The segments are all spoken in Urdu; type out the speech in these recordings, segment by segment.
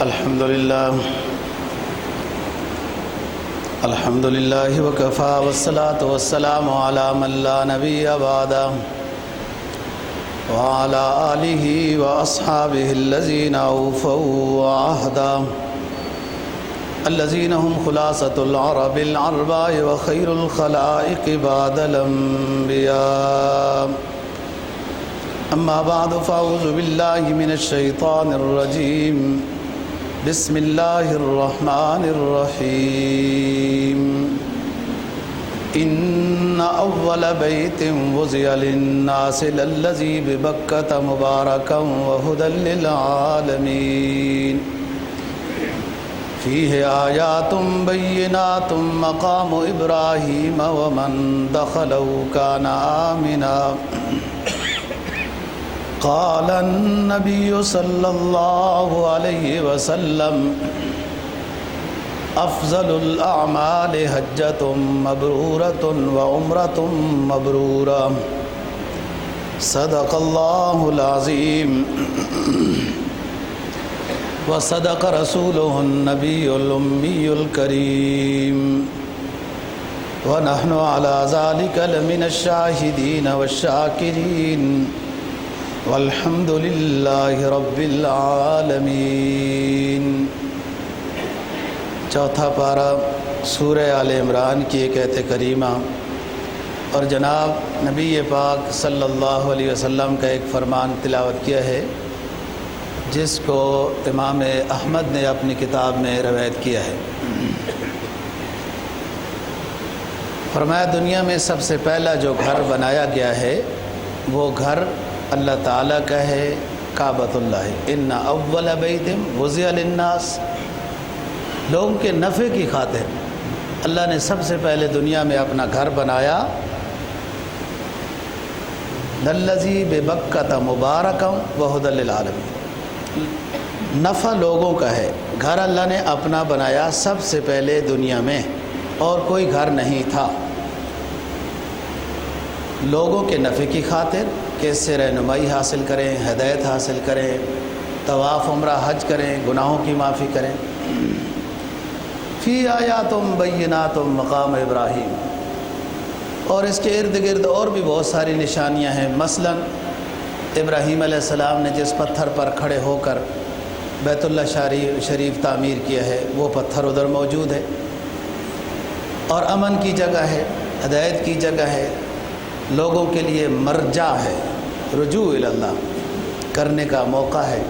الحمد لله وكفى والصلاة والسلام على من لا نبي بعده وعلى آله وأصحابه الذين أوفوا عهدا الذين هم خلاصة العرب العرباء وخير الخلائق بعد الأنبياء أما بعد فأعوذ بالله من الشيطان الرجيم بسم الله الرحمن الرحيم إن أول بيت وضع للناس للذي ببكة مباركا وهدى للعالمين فيه آيات بينات مقام إبراهيم ومن دخله كان آمنا قال النبي صلى الله عليه وسلم أفضل الأعمال حجة مبرورة وعمرة مبرورة صدق الله العظيم وصدق رسوله النبي الأمي الكريم ونحن على ذلك لمن الشاهدين والشاكرين والحمد للہ رب العالمین۔ چوتھا پارہ سورہ آل عمران کی ایک آیت کریمہ اور جناب نبی پاک صلی اللہ علیہ وسلم کا ایک فرمان تلاوت کیا ہے، جس کو امام احمد نے اپنی کتاب میں روایت کیا ہے۔ فرمایا دنیا میں سب سے پہلا جو گھر بنایا گیا ہے وہ گھر اللہ تعالیٰ کا ہے، کعبۃ اللہ۔ ان اول بیت وضع للناس، لوگوں کے نفع کی خاطر اللہ نے سب سے پہلے دنیا میں اپنا گھر بنایا، للذی ببکۃ مبارکا وہدی للعالمین۔ نفع لوگوں کا ہے، گھر اللہ نے اپنا بنایا سب سے پہلے دنیا میں، اور کوئی گھر نہیں تھا، لوگوں کے نفع کی خاطر کہ اس سے رہنمائی حاصل کریں، ہدایت حاصل کریں، طواف عمرہ حج کریں، گناہوں کی معافی کریں۔ فی آیات بینات مقام ابراہیم، اور اس کے ارد گرد اور بھی بہت ساری نشانیاں ہیں۔ مثلا ابراہیم علیہ السلام نے جس پتھر پر کھڑے ہو کر بیت اللہ شریف تعمیر کیا ہے وہ پتھر ادھر موجود ہے، اور امن کی جگہ ہے، ہدایت کی جگہ ہے، لوگوں کے لیے مرجع ہے، رجوع اللہ کرنے کا موقع ہے۔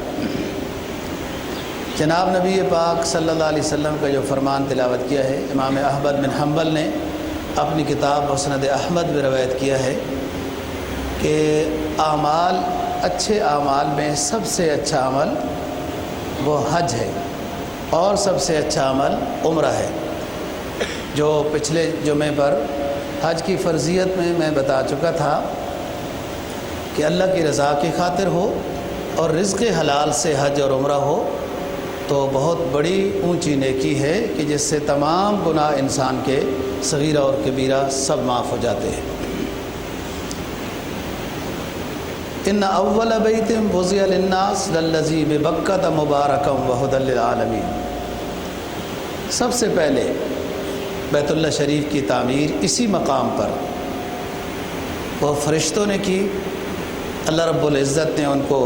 جناب نبی پاک صلی اللہ علیہ وسلم کا جو فرمان تلاوت کیا ہے، امام احمد بن حنبل نے اپنی کتاب مسند احمد میں روایت کیا ہے کہ اعمال، اچھے اعمال میں سب سے اچھا عمل وہ حج ہے، اور سب سے اچھا عمل عمرہ ہے۔ جو پچھلے جمعے پر حج کی فرضیت میں بتا چکا تھا کہ اللہ کی رضا کی خاطر ہو اور رزق حلال سے حج اور عمرہ ہو تو بہت بڑی اونچی نیکی ہے کہ جس سے تمام گناہ انسان کے صغیرہ اور کبیرہ سب معاف ہو جاتے ہیں۔ ان اول بیت وضع للناس للذی ببکۃ مبارکا وہدی للعالمین، سب سے پہلے بیت اللہ شریف کی تعمیر اسی مقام پر وہ فرشتوں نے کی، اللہ رب العزت نے ان کو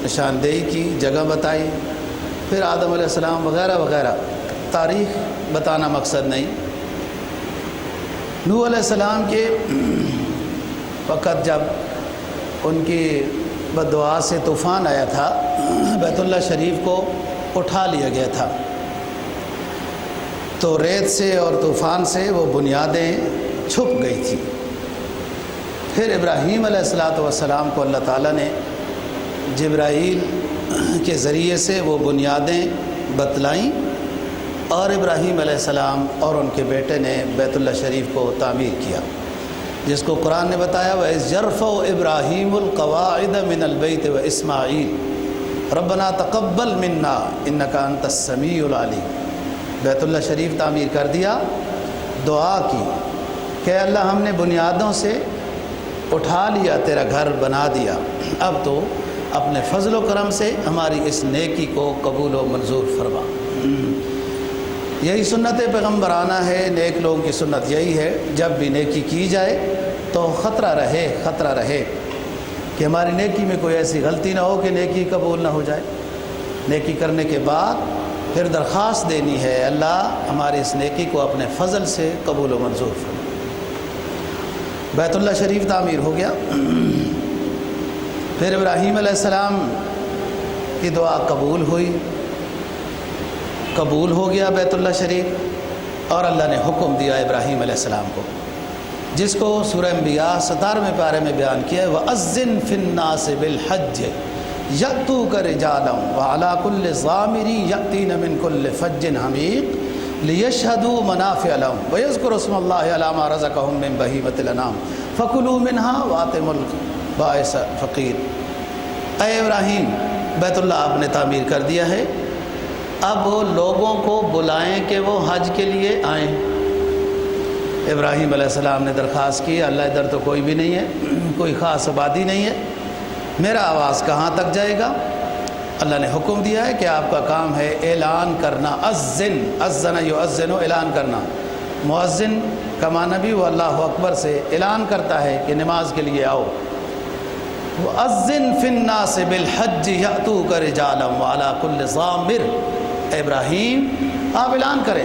نشاندہی کی، جگہ بتائی، پھر آدم علیہ السلام وغیرہ وغیرہ، تاریخ بتانا مقصد نہیں۔ نوح علیہ السلام کے وقت جب ان کی بددعا سے طوفان آیا تھا، بیت اللہ شریف کو اٹھا لیا گیا تھا، تو ریت سے اور طوفان سے وہ بنیادیں چھپ گئی تھیں۔ پھر ابراہیم علیہ السلام کو اللہ تعالیٰ نے جبرائیل کے ذریعے سے وہ بنیادیں بتلائیں، اور ابراہیم علیہ السلام اور ان کے بیٹے نے بیت اللہ شریف کو تعمیر کیا، جس کو قرآن نے بتایا وَإِذْ يَرْفَعُ إِبْرَاهِيمُ الْقَوَاعِدَ مِنَ الْبَيْتِ وَإِسْمَاعِيلُ رَبَّنَا تَقَبَّلْ مِنَّا إِنَّكَ أَنْتَ السَّمِيعُ الْعَلِيمُ۔ بیت اللہ شریف تعمیر کر دیا، دعا کی کہ اللہ ہم نے بنیادوں سے اٹھا لیا، تیرا گھر بنا دیا، اب تو اپنے فضل و کرم سے ہماری اس نیکی کو قبول و منظور فرما۔ یہی سنت پیغمبرانہ ہے، نیک لوگوں کی سنت یہی ہے، جب بھی نیکی کی جائے تو خطرہ رہے کہ ہماری نیکی میں کوئی ایسی غلطی نہ ہو کہ نیکی قبول نہ ہو جائے۔ نیکی کرنے کے بعد پھر درخواست دینی ہے، اللہ ہماری اس نیکی کو اپنے فضل سے قبول و منظور فرما۔ بیت اللہ شریف تعمیر ہو گیا، پھر ابراہیم علیہ السلام کی دعا قبول ہو گیا بیت اللہ شریف، اور اللہ نے حکم دیا ابراہیم علیہ السلام کو، جس کو سورہ انبیاء 17ویں پارے میں بیان کیا ہے، وَأَذِّن فِي النَّاسِ بِالْحَجِّ يَأْتُوكَ رِجَالًا وَعَلَىٰ كُلِّ ضَامِرٍ يَأْتِينَ مِنْ كُلِّ فَجٍّ عَمِيقٍ لِيَشْهَدُوا مَنَافِعَ لَهُمْ وَيَذْكُرُوا اسْمَ اللَّهِ عَلَىٰ مَا رَزَقَهُم مِّن بَهِيمَةِ الْأَنْعَامِ فَكُلُوا مِنْهَا وَآتِمُوا الْبَائِسَ الْفَقِيرَ۔ اے ابراہیم، بیت اللہ آپ نے تعمیر کر دیا ہے، اب لوگوں کو بلائیں کہ وہ حج کے لیے آئیں۔ ابراہیم علیہ السلام نے درخواست کی، اللہ ادھر تو کوئی بھی نہیں ہے، کوئی خاص آبادی نہیں ہے، میرا آواز کہاں تک جائے گا؟ اللہ نے حکم دیا ہے کہ آپ کا کام ہے اعلان کرنا، اذن یؤذن، اعلان کرنا۔ مؤذن کا معنی بھی وہ اللہ اکبر سے اعلان کرتا ہے کہ نماز کے لیے آؤ۔ وَأَذِّن فِي النَّاسِ بِالْحَجِّ يَأْتُوكَ رِجَالًا وَعَلَىٰ كُلِّ ضَامِرٍ۔ اے ابراہیم، آپ اعلان کریں،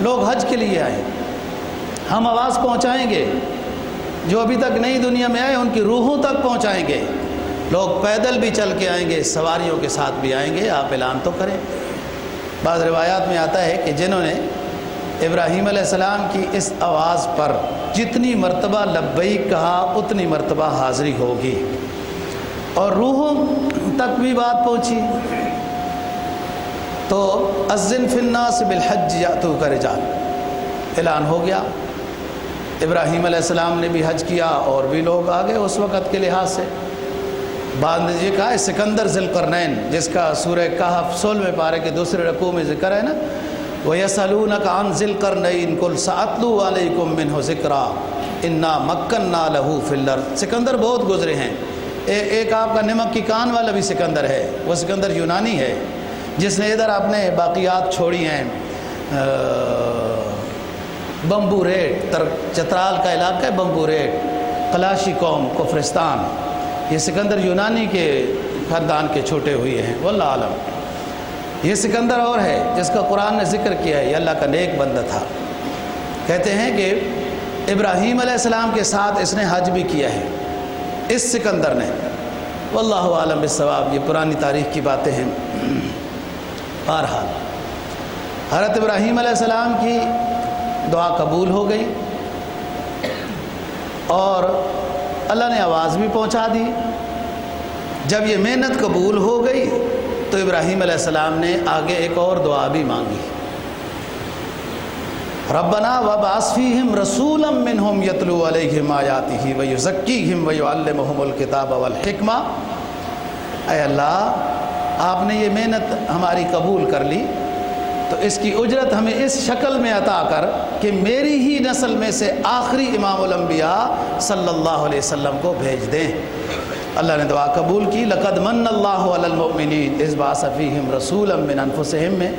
لوگ حج کے لیے آئیں، ہم آواز پہنچائیں گے، جو ابھی تک نئی دنیا میں آئے ان کی روحوں تک پہنچائیں گے، لوگ پیدل بھی چل کے آئیں گے، سواریوں کے ساتھ بھی آئیں گے، آپ اعلان تو کریں۔ بعض روایات میں آتا ہے کہ جنہوں نے ابراہیم علیہ السلام کی اس آواز پر جتنی مرتبہ لبیک کہا اتنی مرتبہ حاضری ہوگی، اور روحوں تک بھی بات پہنچی۔ تو اذن فی الناس بالحج یاتوک رجال، اعلان ہو گیا، ابراہیم علیہ السلام نے بھی حج کیا اور بھی لوگ آ گئے اس وقت کے لحاظ سے۔ بعد میں یہ کہا ہے سکندر ذی القرنین، جس کا سورہ کہف 16ویں پارے کے دوسرے رکوع میں ذکر ہے نا، وَيَسْأَلُونَكَ عَنْ ذِي الْقَرْنَيْنِ قُلْ سَأَتْلُو عَلَيْكُم مِّنْهُ ذِكْرًا إِنَّا مَكَّنَّا لَهُ فِي الْأَرْضِ۔ سکندر بہت گزرے ہیں، ایک آپ کا نمک کی کان والا بھی سکندر ہے، وہ سکندر یونانی ہے جس نے ادھر اپنے باقیات چھوڑی ہیں، بمبو ریٹ، چترال کا علاقہ ہے بمبو ریٹ، قلاشی قوم، کفرستان، یہ سکندر یونانی کے خاندان کے چھوٹے ہوئے ہیں، واللہ عالم۔ یہ سکندر اور ہے جس کا قرآن نے ذکر کیا ہے، یہ اللہ کا نیک بندہ تھا۔ کہتے ہیں کہ ابراہیم علیہ السلام کے ساتھ اس نے حج بھی کیا ہے، اس سکندر نے، واللہ عالم بالصواب، یہ پرانی تاریخ کی باتیں ہیں۔ بہرحال حضرت ابراہیم علیہ السلام کی دعا قبول ہو گئی اور اللہ نے آواز بھی پہنچا دی۔ جب یہ محنت قبول ہو گئی تو ابراہیم علیہ السلام نے آگے ایک اور دعا بھی مانگی، ربنا وابعث فیہم رسولا منہم یتلو علیہم آیاتہ ویزکیہم ویعلمہم الکتاب والحکمہ۔ اے اللہ، آپ نے یہ محنت ہماری قبول کر لی تو اس کی اجرت ہمیں اس شکل میں عطا کر کہ میری ہی نسل میں سے آخری امام الانبیاء صلی اللہ علیہ وسلم کو بھیج دیں۔ اللہ نے دعا قبول کی، لقد من اللہ علی المؤمنین اذ بعث فیہم رسولا من انفسہم میں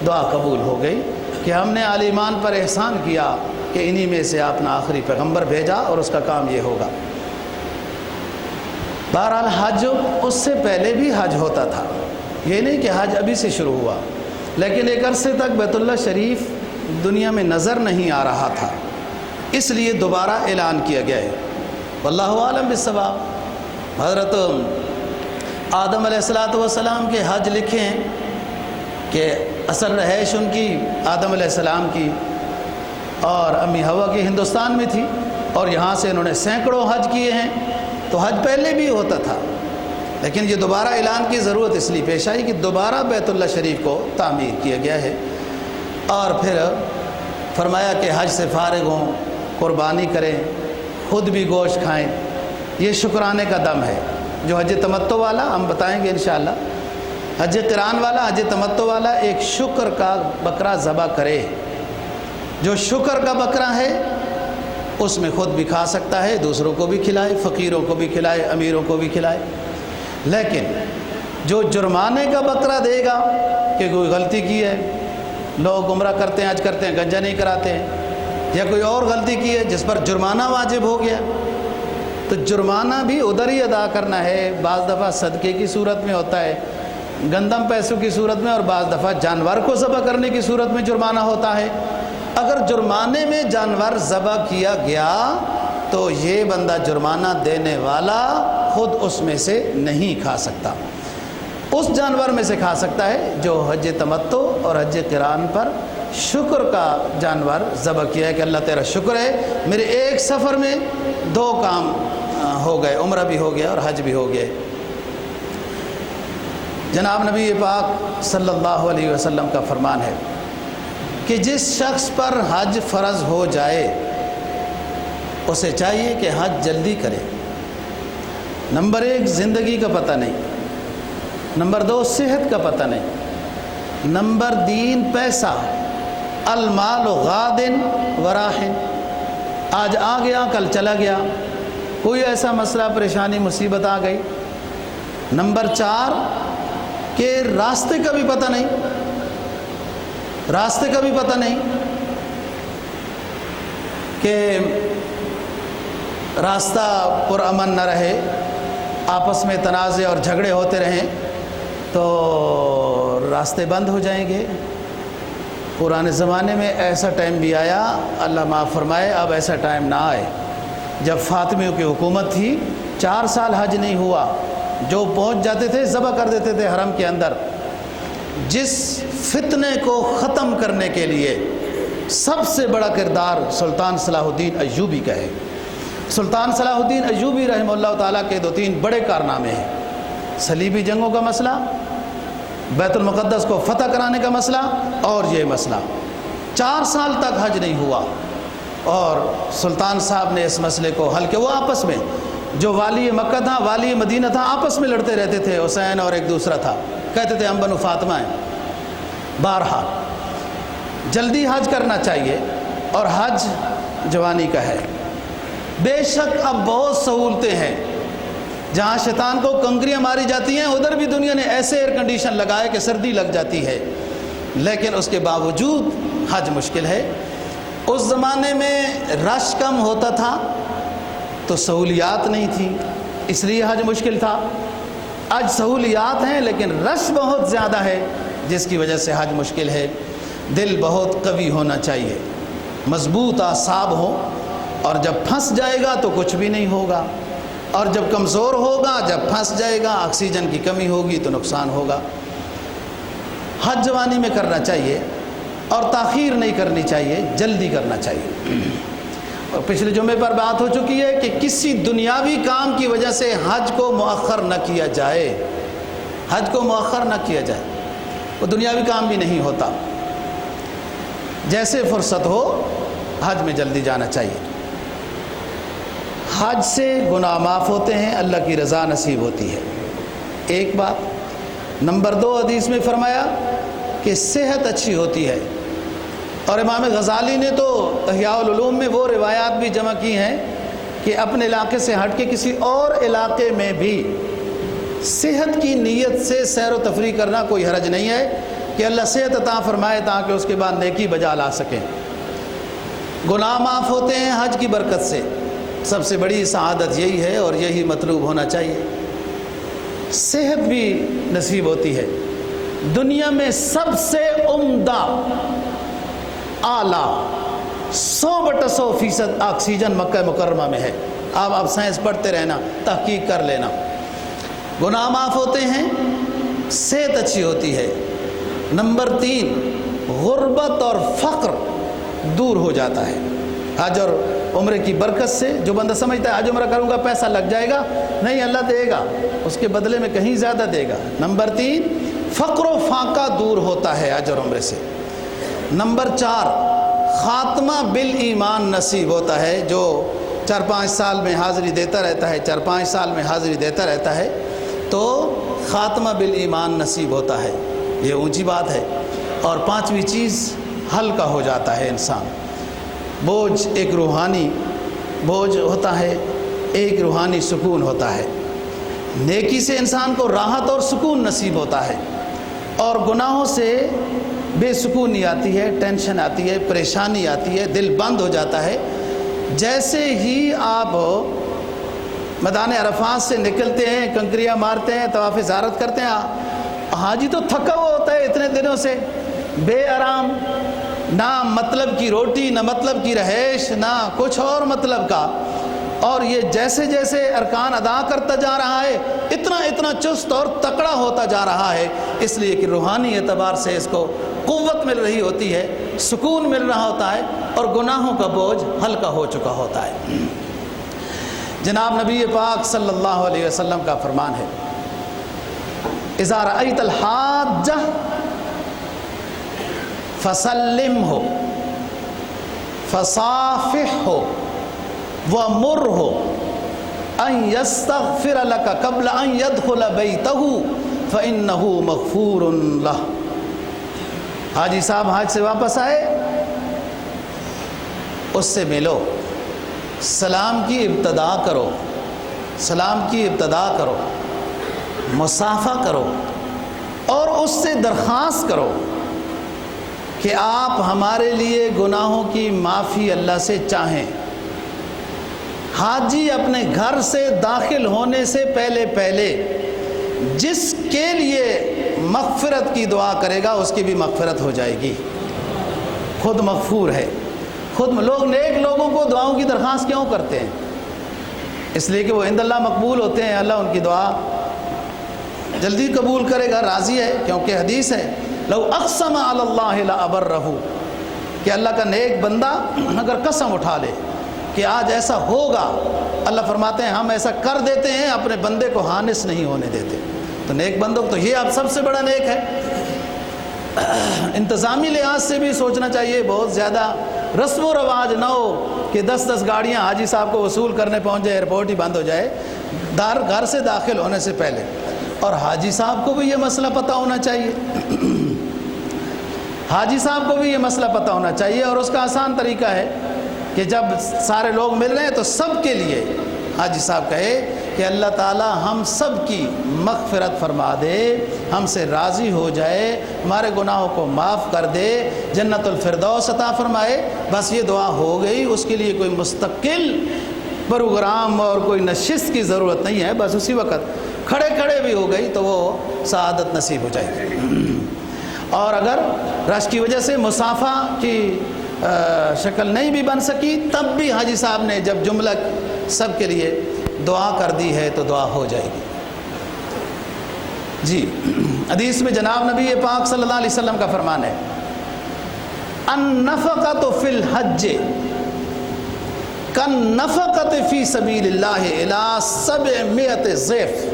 دعا قبول ہو گئی کہ ہم نے اہل ایمان پر احسان کیا کہ انہی میں سے آپ نے آخری پیغمبر بھیجا اور اس کا کام یہ ہوگا۔ بہرحال حج اس سے پہلے بھی حج ہوتا تھا، یہ نہیں کہ حج ابھی سے شروع ہوا، لیکن ایک عرصے تک بیت اللہ شریف دنیا میں نظر نہیں آ رہا تھا، اس لیے دوبارہ اعلان کیا گیا ہے، واللہ عالم بالصواب۔ حضرت آدم علیہ السلام کے حج لکھے ہیں کہ اصل رہائش ان کی آدم علیہ السلام کی اور امی حوا کی ہندوستان میں تھی، اور یہاں سے انہوں نے سینکڑوں حج کیے ہیں، تو حج پہلے بھی ہوتا تھا، لیکن یہ دوبارہ اعلان کی ضرورت اس لیے پیش آئی کہ دوبارہ بیت اللہ شریف کو تعمیر کیا گیا ہے، اور پھر فرمایا کہ حج سے فارغ ہوں، قربانی کریں، خود بھی گوشت کھائیں، یہ شکرانے کا دم ہے۔ جو حج تمتع والا، ہم بتائیں گے انشاءاللہ، حج قران والا، حج تمتع والا ایک شکر کا بکرا ذبح کرے، جو شکر کا بکرا ہے اس میں خود بھی کھا سکتا ہے، دوسروں کو بھی کھلائے، فقیروں کو بھی کھلائے، امیروں کو بھی کھلائے۔ لیکن جو جرمانے کا بکرا دے گا کہ کوئی غلطی کی ہے، لوگ عمرہ کرتے ہیں، حج کرتے ہیں، گنجا نہیں کراتے ہیں، یا کوئی اور غلطی کی ہے جس پر جرمانہ واجب ہو گیا، تو جرمانہ بھی ادھر ہی ادا کرنا ہے۔ بعض دفعہ صدقے کی صورت میں ہوتا ہے، گندم پیسوں کی صورت میں، اور بعض دفعہ جانور کو ذبح کرنے کی صورت میں جرمانہ ہوتا ہے۔ اگر جرمانے میں جانور ذبح کیا گیا تو یہ بندہ جرمانہ دینے والا خود اس میں سے نہیں کھا سکتا، اس جانور میں سے کھا سکتا ہے جو حج تمتع اور حج قران پر شکر کا جانور ذبح کیا ہے کہ اللہ تیرا شکر ہے میرے ایک سفر میں 2 کام ہو گئے، عمرہ بھی ہو گیا اور حج بھی ہو گئے۔ جناب نبی پاک صلی اللہ علیہ وسلم کا فرمان ہے کہ جس شخص پر حج فرض ہو جائے اسے چاہیے کہ حج جلدی کرے۔ نمبر 1 زندگی کا پتہ نہیں، نمبر 2 صحت کا پتہ نہیں، نمبر 3 پیسہ، المال غاد وراحن، آج آ گیا کل چلا گیا، کوئی ایسا مسئلہ پریشانی مصیبت آ گئی۔ نمبر 4 کہ راستے کا بھی پتہ نہیں، راستے کا بھی پتہ نہیں کہ راستہ پرامن نہ رہے، آپس میں تنازع اور جھگڑے ہوتے رہیں تو راستے بند ہو جائیں گے۔ پرانے زمانے میں ایسا ٹائم بھی آیا، اللہ معاف فرمائے اب ایسا ٹائم نہ آئے، جب فاطمیوں کی حکومت تھی 4 سال حج نہیں ہوا، جو پہنچ جاتے تھے ذبح کر دیتے تھے حرم کے اندر۔ جس فتنے کو ختم کرنے کے لیے سب سے بڑا کردار سلطان صلاح الدین ایوبی کا ہے۔ سلطان صلاح الدین ایوبی رحمہ اللہ تعالیٰ کے 2-3 بڑے کارنامے ہیں، صلیبی جنگوں کا مسئلہ، بیت المقدس کو فتح کرانے کا مسئلہ، اور یہ مسئلہ 4 سال تک حج نہیں ہوا، اور سلطان صاحب نے اس مسئلے کو حل کیا۔ وہ آپس میں جو والی مکہ تھا، والی مدینہ تھا، آپس میں لڑتے رہتے تھے، حسین اور ایک دوسرا تھا، کہتے تھے ہم بنو فاطمہ ہیں۔ بہرحال جلدی حج کرنا چاہیے، اور حج جوانی کا ہے۔ بے شک اب بہت سہولتیں ہیں، جہاں شیطان کو کنکریاں ماری جاتی ہیں ادھر بھی دنیا نے ایسے ایئر کنڈیشن لگائے کہ سردی لگ جاتی ہے، لیکن اس کے باوجود حج مشکل ہے۔ اس زمانے میں رش کم ہوتا تھا تو سہولیات نہیں تھی، اس لیے حج مشکل تھا۔ آج سہولیات ہیں لیکن رش بہت زیادہ ہے، جس کی وجہ سے حج مشکل ہے۔ دل بہت قوی ہونا چاہیے، مضبوط اعصاب ہو، اور جب پھنس جائے گا تو کچھ بھی نہیں ہوگا، اور جب کمزور ہوگا، جب پھنس جائے گا، آکسیجن کی کمی ہوگی تو نقصان ہوگا۔ حج جوانی میں کرنا چاہیے، اور تاخیر نہیں کرنی چاہیے، جلدی کرنا چاہیے۔ اور پچھلے جمعے پر بات ہو چکی ہے کہ کسی دنیاوی کام کی وجہ سے حج کو مؤخر نہ کیا جائے، حج کو مؤخر نہ کیا جائے، وہ دنیاوی کام بھی نہیں ہوتا۔ جیسے فرصت ہو حج میں جلدی جانا چاہیے۔ حج سے گناہ معاف ہوتے ہیں، اللہ کی رضا نصیب ہوتی ہے، ایک بات۔ نمبر 2 حدیث میں فرمایا کہ صحت اچھی ہوتی ہے، اور امام غزالی نے تو احیاء العلوم میں وہ روایات بھی جمع کی ہیں کہ اپنے علاقے سے ہٹ کے کسی اور علاقے میں بھی صحت کی نیت سے سیر و تفریح کرنا کوئی حرج نہیں ہے کہ اللہ صحت عطا فرمائے تاکہ اس کے بعد نیکی بجا لا سکیں۔ گناہ معاف ہوتے ہیں حج کی برکت سے، سب سے بڑی سعادت یہی ہے اور یہی مطلوب ہونا چاہیے۔ صحت بھی نصیب ہوتی ہے۔ دنیا میں سب سے عمدہ اعلیٰ 100/100% آکسیجن مکہ مکرمہ میں ہے۔ آپ سائنس پڑھتے رہنا، تحقیق کر لینا۔ گناہ معاف ہوتے ہیں، صحت اچھی ہوتی ہے۔ نمبر 3 غربت اور فقر دور ہو جاتا ہے حج اور عمرے کی برکت سے۔ جو بندہ سمجھتا ہے حج عمرہ کروں گا پیسہ لگ جائے گا، نہیں، اللہ دے گا، اس کے بدلے میں کہیں زیادہ دے گا۔ نمبر 3 فقر و فاقہ دور ہوتا ہے حج اور عمرے سے۔ نمبر 4 خاتمہ بالایمان نصیب ہوتا ہے۔ جو 4-5 سال میں حاضری دیتا رہتا ہے، 4-5 سال میں حاضری دیتا رہتا ہے تو خاتمہ بالایمان نصیب ہوتا ہے، یہ اونچی بات ہے۔ اور 5ویں چیز ہلکا ہو جاتا ہے انسان۔ بوجھ ایک روحانی بوجھ ہوتا ہے، ایک روحانی سکون ہوتا ہے۔ نیکی سے انسان کو راحت اور سکون نصیب ہوتا ہے، اور گناہوں سے بے سکونی آتی ہے، ٹینشن آتی ہے، پریشانی آتی ہے، دل بند ہو جاتا ہے۔ جیسے ہی آپ میدان عرفات سے نکلتے ہیں، کنکریاں مارتے ہیں، طواف زیارت کرتے ہیں، حاجی تو تھکا ہوا ہوتا ہے اتنے دنوں سے، بے آرام، نہ مطلب کی روٹی، نہ مطلب کی رہائش، نہ کچھ اور مطلب کا، اور یہ جیسے جیسے ارکان ادا کرتا جا رہا ہے اتنا چست اور تکڑا ہوتا جا رہا ہے، اس لیے کہ روحانی اعتبار سے اس کو قوت مل رہی ہوتی ہے، سکون مل رہا ہوتا ہے، اور گناہوں کا بوجھ ہلکا ہو چکا ہوتا ہے۔ جناب نبی پاک صلی اللہ علیہ وسلم کا فرمان ہے، اذا رأیت الحاجہ فسلمہ فصافحہ ومرہ ان یستغفر لک قبل ان یدخل بیتہ فإنہ مغفور لہ۔ حاجی صاحب حج سے واپس آئے، اس سے ملو، سلام کی ابتدا کرو، سلام کی ابتدا کرو، مصافحہ کرو، اور اس سے درخواست کرو کہ آپ ہمارے لیے گناہوں کی معافی اللہ سے چاہیں۔ حاجی اپنے گھر سے داخل ہونے سے پہلے جس کے لیے مغفرت کی دعا کرے گا اس کی بھی مغفرت ہو جائے گی، خود مغفور ہے۔ خود لوگ نیک لوگوں کو دعاؤں کی درخواست کیوں کرتے ہیں؟ اس لیے کہ وہ عند اللہ مقبول ہوتے ہیں، اللہ ان کی دعا جلدی قبول کرے گا، راضی ہے، کیونکہ حدیث ہے لو اقسم علی اللہ لابرہ، کہ اللہ کا نیک بندہ اگر قسم اٹھا لے کہ آج ایسا ہوگا، اللہ فرماتے ہیں ہم ایسا کر دیتے ہیں، اپنے بندے کو حانس نہیں ہونے دیتے۔ تو نیک بندوں تو یہ آپ سب سے بڑا نیک ہے۔ انتظامی لحاظ سے بھی سوچنا چاہیے، بہت زیادہ رسم و رواج نہ ہو کہ 10 گاڑیاں حاجی صاحب کو وصول کرنے پہنچ جائے، ایئرپورٹ ہی بند ہو جائے گھر سے داخل ہونے سے پہلے۔ اور حاجی صاحب کو بھی یہ مسئلہ پتہ ہونا چاہیے، حاجی صاحب کو بھی یہ مسئلہ پتہ ہونا چاہیے، اور اس کا آسان طریقہ ہے کہ جب سارے لوگ مل رہے ہیں تو سب کے لیے حاجی صاحب کہے کہ اللہ تعالی ہم سب کی مغفرت فرما دے، ہم سے راضی ہو جائے، ہمارے گناہوں کو معاف کر دے، جنت الفردوس عطا فرمائے۔ بس یہ دعا ہو گئی، اس کے لیے کوئی مستقل پروگرام اور کوئی نشست کی ضرورت نہیں ہے، بس اسی وقت کھڑے کھڑے بھی ہو گئی تو وہ سعادت نصیب ہو جائے گی۔ اور اگر رش کی وجہ سے مصافحہ کی شکل نہیں بھی بن سکی، تب بھی حاجی صاحب نے جب جملہ سب کے لیے دعا کر دی ہے تو دعا ہو جائے گی۔ جی حدیث میں جناب نبی پاک صلی اللہ علیہ وسلم کا فرمان ہے، النفقۃ فی الحج کالنفقۃ فی سبیل اللہ الی 700 ضعف۔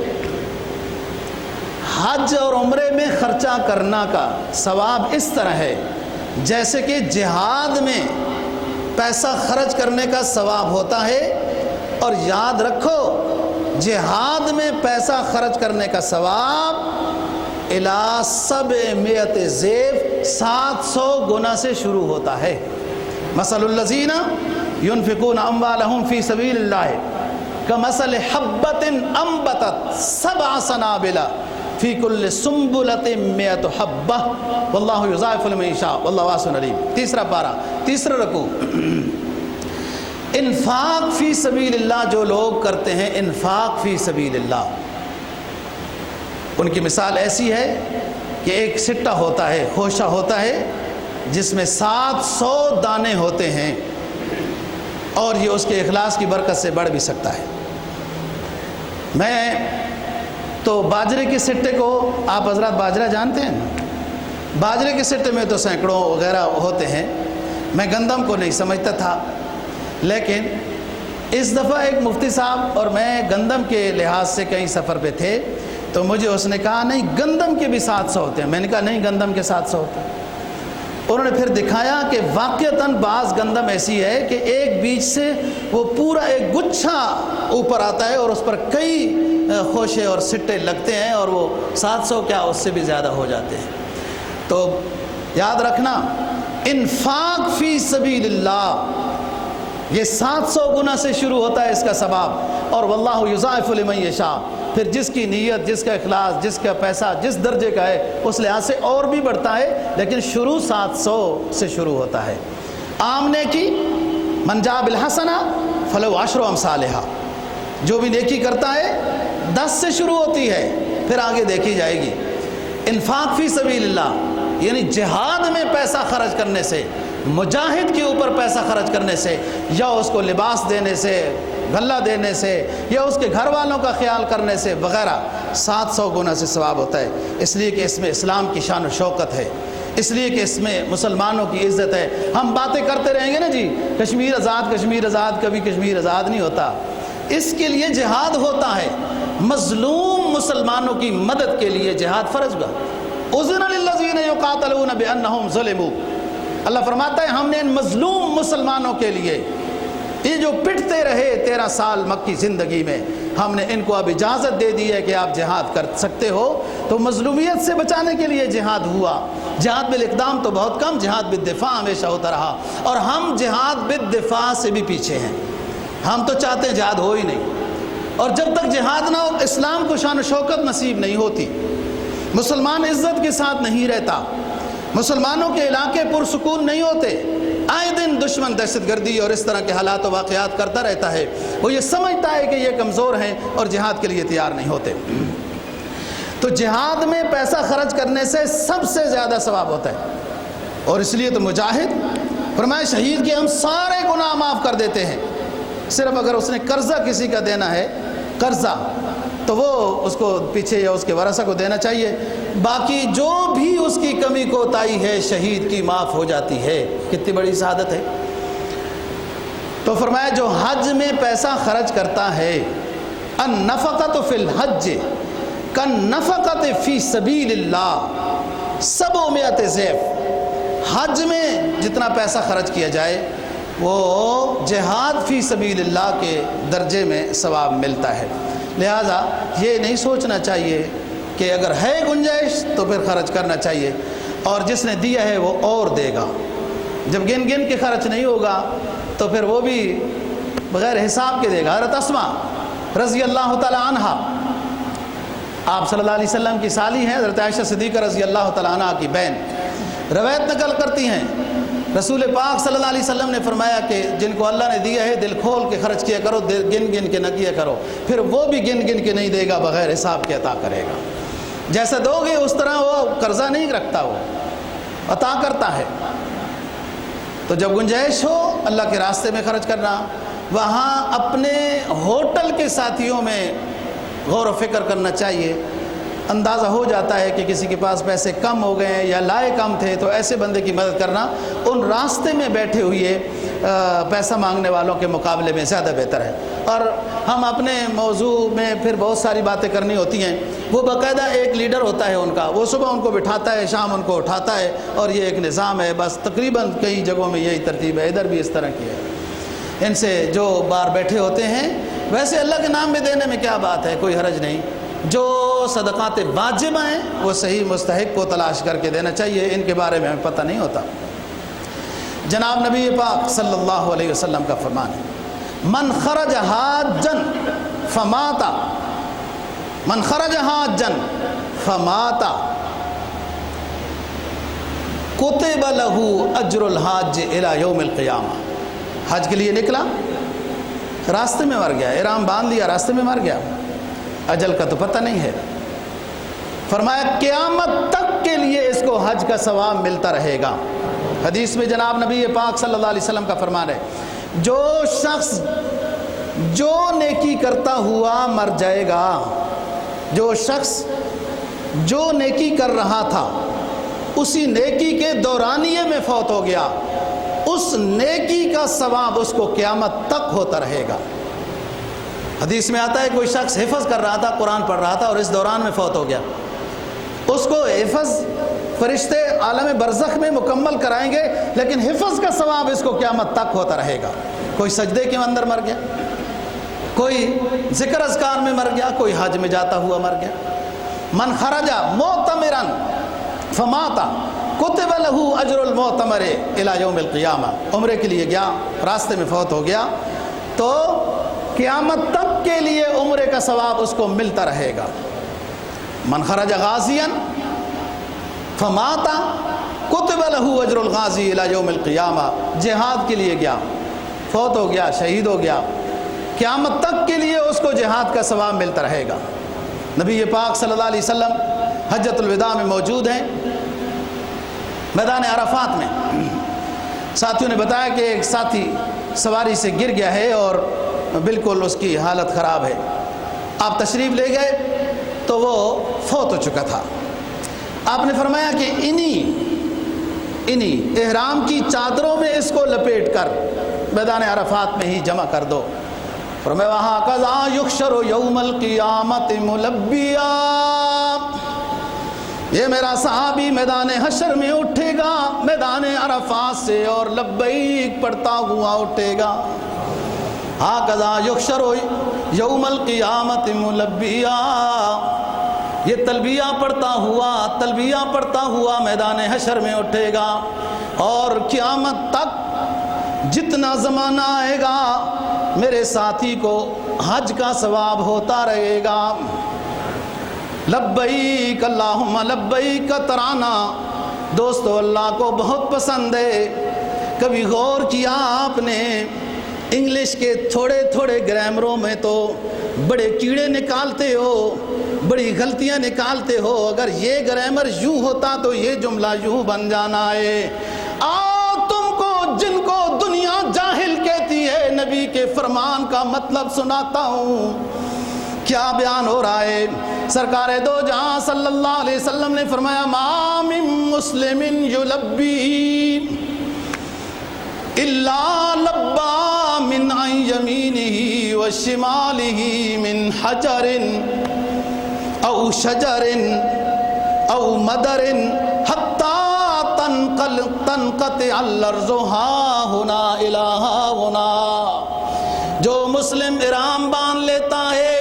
حج اور عمرے میں خرچہ کرنا کا ثواب اس طرح ہے جیسے کہ جہاد میں پیسہ خرچ کرنے کا ثواب ہوتا ہے، اور یاد رکھو جہاد میں پیسہ خرچ کرنے کا ثواب الی 700 ضعف 700 گنا سے شروع ہوتا ہے۔ مثل الذین ينفقون اموالهم فی سبیل اللہ کمثل حبۃ انبتت 7 سنابل فی کل سنبلۃ 100 حبہ واللہ یضاعف لمن یشاء واللہ واسع علیم۔ تیسرا پارہ، تیسرا رکوع۔ انفاق فی سبیل اللہ جو لوگ کرتے ہیں، انفاق فی سبیل اللہ، ان کی مثال ایسی ہے کہ ایک سٹہ ہوتا ہے، خوشہ ہوتا ہے، جس میں 700 دانے ہوتے ہیں، اور یہ اس کے اخلاص کی برکت سے بڑھ بھی سکتا ہے۔ میں تو باجرے کے سٹے کو، آپ حضرات باجرہ جانتے ہیں، باجرے کے سٹے میں تو سینکڑوں وغیرہ ہوتے ہیں، میں گندم کو نہیں سمجھتا تھا، لیکن اس دفعہ ایک مفتی صاحب اور میں گندم کے لحاظ سے کہیں سفر پہ تھے، تو مجھے اس نے کہا نہیں گندم کے بھی 700 ہوتے ہیں۔ میں نے کہا نہیں گندم کے 700 ہوتے ہیں۔ انہوں نے پھر دکھایا کہ واقعتاً بعض گندم ایسی ہے کہ ایک بیج سے وہ پورا ایک گچھا اوپر آتا ہے، اور اس پر کئی خوشے اور سٹے لگتے ہیں، اور وہ 700 کیا اس سے بھی زیادہ ہو جاتے ہیں۔ تو یاد رکھنا انفاق فی سبیل اللہ یہ 700 گنا سے شروع ہوتا ہے اس کا ثواب، اور واللہ یضاعف لمن یشاء، پھر جس کی نیت، جس کا اخلاص، جس کا پیسہ جس درجے کا ہے اس لحاظ سے اور بھی بڑھتا ہے، لیکن شروع 700 سے شروع ہوتا ہے۔ عام نیکی من جاء بالحسنہ فلو عشر امثالہا، جو بھی نیکی کرتا ہے 10 سے شروع ہوتی ہے، پھر آگے دیکھی جائے گی۔ انفاق فی سبیل اللہ یعنی جہاد میں پیسہ خرچ کرنے سے، مجاہد کے اوپر پیسہ خرچ کرنے سے، یا اس کو لباس دینے سے، غلہ دینے سے، یا اس کے گھر والوں کا خیال کرنے سے وغیرہ 700 گنا سے ثواب ہوتا ہے۔ اس لیے کہ اس میں اسلام کی شان و شوکت ہے، اس لیے کہ اس میں مسلمانوں کی عزت ہے۔ ہم باتیں کرتے رہیں گے نا جی کشمیر آزاد، کشمیر آزاد، کبھی کشمیر آزاد نہیں ہوتا۔ اس کے لیے جہاد ہوتا ہے، مظلوم مسلمانوں کی مدد کے لیے جہاد فرض ہوا۔ اذن للذین یقاتلون بانہم ظلموا، اللہ فرماتا ہے ہم نے ان مظلوم مسلمانوں کے لیے، یہ جو پٹتے رہے 13 سال مکی زندگی میں، ہم نے ان کو اب اجازت دے دی ہے کہ آپ جہاد کر سکتے ہو۔ تو مظلومیت سے بچانے کے لیے جہاد ہوا۔ جہاد بالاقدام تو بہت کم، جہاد بالدفاع ہمیشہ ہوتا رہا، اور ہم جہاد بالدفاع سے بھی پیچھے ہیں۔ ہم تو چاہتے ہیں جہاد ہو ہی نہیں، اور جب تک جہاد نہ ہو اسلام کو شان و شوکت نصیب نہیں ہوتی، مسلمان عزت کے ساتھ نہیں رہتا، مسلمانوں کے علاقے پرسکون نہیں ہوتے، آئے دن دشمن دہشت گردی اور اس طرح کے حالات و واقعات کرتا رہتا ہے۔ وہ یہ سمجھتا ہے کہ یہ کمزور ہیں اور جہاد کے لیے تیار نہیں ہوتے۔ تو جہاد میں پیسہ خرچ کرنے سے سب سے زیادہ ثواب ہوتا ہے، اور اس لیے تو مجاہد فرمایا شہید کے ہم سارے گناہ معاف کر دیتے ہیں، صرف اگر اس نے قرضہ کسی کا دینا ہے، قرضہ، تو وہ اس کو پیچھے یا اس کے ورثہ کو دینا چاہیے، باقی جو بھی اس کی کمی کوتاہی ہے شہید کی معاف ہو جاتی ہے۔ کتنی بڑی سعادت ہے۔ تو فرمایا جو حج میں پیسہ خرچ کرتا ہے، النفقۃ فی الحج کالنفقۃ فی سبیل اللہ 700 ضعف، حج میں جتنا پیسہ خرچ کیا جائے وہ جہاد فی سبیل اللہ کے درجے میں ثواب ملتا ہے۔ لہٰذا یہ نہیں سوچنا چاہیے کہ اگر ہے گنجائش تو پھر خرچ کرنا چاہیے، اور جس نے دیا ہے وہ اور دے گا۔ جب گن گن کے خرچ نہیں ہوگا تو پھر وہ بھی بغیر حساب کے دے گا۔ حضرت اسماء رضی اللہ تعالی عنہا آپ صلی اللہ علیہ وسلم کی سالی ہیں، حضرت عائشہ صدیقہ رضی اللہ تعالی عنہا کی بہن، روایت نقل کرتی ہیں رسول پاک صلی اللہ علیہ وسلم نے فرمایا کہ جن کو اللہ نے دیا ہے دل کھول کے خرچ کیا کرو، گن گن کے نہ کیا کرو، پھر وہ بھی گن گن کے نہیں دے گا، بغیر حساب کے عطا کرے گا۔ جیسا دو گے اس طرح وہ قرضہ نہیں رکھتا، وہ عطا کرتا ہے۔ تو جب گنجائش ہو اللہ کے راستے میں خرچ کرنا، وہاں اپنے ہوٹل کے ساتھیوں میں غور و فکر کرنا چاہیے۔ اندازہ ہو جاتا ہے کہ کسی کے پاس پیسے کم ہو گئے ہیں یا لائے کم تھے، تو ایسے بندے کی مدد کرنا ان راستے میں بیٹھے ہوئے پیسہ مانگنے والوں کے مقابلے میں زیادہ بہتر ہے۔ اور ہم اپنے موضوع میں پھر بہت ساری باتیں کرنی ہوتی ہیں، وہ باقاعدہ ایک لیڈر ہوتا ہے ان کا، وہ صبح ان کو بٹھاتا ہے، شام ان کو اٹھاتا ہے، اور یہ ایک نظام ہے۔ بس تقریباً کئی جگہوں میں یہی ترتیب ہے، ادھر بھی اس طرح کی ہے۔ ان سے جو باہر بیٹھے ہوتے ہیں، ویسے اللہ کے نام میں دینے میں کیا بات ہے، کوئی حرج نہیں۔ جو صدقات واجبہ ہیں وہ صحیح مستحق کو تلاش کر کے دینا چاہیے، ان کے بارے میں ہمیں پتہ نہیں ہوتا۔ جناب نبی پاک صلی اللہ علیہ وسلم کا فرمان ہے، من خرج حاجا فمات، من خرج حاجا فمات کتب لہ اجر الحاج الی یوم القیامہ۔ حج کے لیے نکلا، راستے میں مر گیا، احرام باندھ لیا، راستے میں مر گیا، اجل کا تو پتہ نہیں ہے، فرمایا قیامت تک کے لیے اس کو حج کا ثواب ملتا رہے گا۔ حدیث میں جناب نبی پاک صلی اللہ علیہ وسلم کا فرمان ہے، جو شخص جو نیکی کرتا ہوا مر جائے گا، جو شخص جو نیکی کر رہا تھا اسی نیکی کے دورانیے میں فوت ہو گیا، اس نیکی کا ثواب اس کو قیامت تک ہوتا رہے گا۔ حدیث میں آتا ہے کوئی شخص حفظ کر رہا تھا، قرآن پڑھ رہا تھا، اور اس دوران میں فوت ہو گیا، اس کو حفظ فرشتے عالم برزخ میں مکمل کرائیں گے، لیکن حفظ کا ثواب اس کو قیامت تک ہوتا رہے گا۔ کوئی سجدے کے اندر مر گیا، کوئی ذکر اذکار میں مر گیا، کوئی حج میں جاتا ہوا مر گیا۔ من خرج معتمرا فمات کتب لہ اجر المعتمر الی یوم القیامہ، عمرے کے لیے گیا، راستے میں فوت ہو گیا، تو قیامت تک تک کے لیے عمرے کا ثواب اس کو ملتا رہے گا۔ من خرج غازیا فمات کتب له اجر الغازی الی یوم القیامہ، جہاد کے لیے گیا، فوت ہو گیا، شہید ہو گیا، قیامت تک کے لیے اس کو جہاد کا ثواب ملتا رہے گا۔ نبی پاک صلی اللہ علیہ وسلم حجۃ الوداع میں موجود ہیں، میدان عرفات میں۔ ساتھیوں نے بتایا کہ ایک ساتھی سواری سے گر گیا ہے اور بالکل اس کی حالت خراب ہے۔ آپ تشریف لے گئے تو وہ فوت ہو چکا تھا۔ آپ نے فرمایا کہ انہی احرام کی چادروں میں اس کو لپیٹ کر میدان عرفات میں ہی جمع کر دو۔ فرمایا وہاں قضا یحشر یوم القیامت ملبیا، یہ میرا صحابی میدان حشر میں اٹھے گا میدان عرفات سے اور لبیک پڑھتا ہوا اٹھے گا۔ ہاکذا یحشر یوم القیامت ملبیا، یہ تلبیہ پڑھتا ہوا میدان حشر میں اٹھے گا اور قیامت تک جتنا زمانہ آئے گا میرے ساتھی کو حج کا ثواب ہوتا رہے گا۔ لبیک اللہم لبیک کا ترانہ دوستو اللہ کو بہت پسند ہے۔ کبھی غور کیا آپ نے انگلش کے تھوڑے گرامروں میں تو بڑے کیڑے نکالتے ہو، بڑی غلطیاں نکالتے ہو۔ اگر یہ گرامر یوں ہوتا تو یہ جملہ یوں بن جانا ہے۔ تم کو جن کو دنیا جاہل کہتی ہے، نبی کے فرمان کا مطلب سناتا ہوں۔ کیا بیان ہو رہا ہے؟ سرکار دو جہاں صلی اللہ علیہ وسلم نے فرمایا ما من مسلم یلبی الا لبا من عن یمینہ وشمالہ من حجر او شجر او مدر حتی تنقطع الارض ہا ہنا الہ ہنا۔ جو مسلم احرام باندھ لیتا ہے،